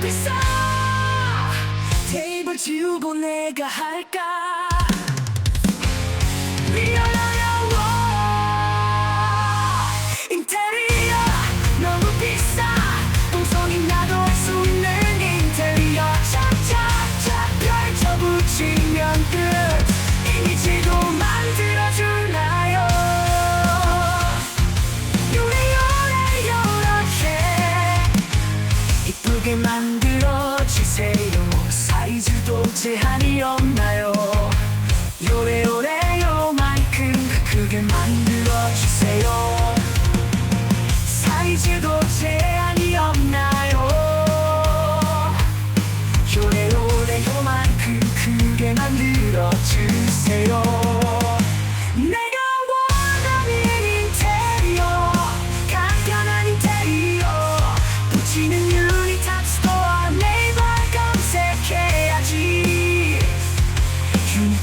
비싸. 테이블 지우고 내가 할까. 리얼리얼 인테리어 너무 비싸. 동선이 나도 할 수 있는 인테리어 착착착 펼쳐붙이면 끝. 이미지도 만들어주나요. 요래 요렇게 이쁘게 만들어주세요. 사이즈도 제한이 없나요. 요래요만큼 크게 만들어주세요. 사이즈도 제한이 없나요. 요래요만큼 크게 만들어주세요. 내가 원하는 인테리어 간편한 인테리어 붙이는 유닛 탑스토어 네이버 검색해야지. 유닛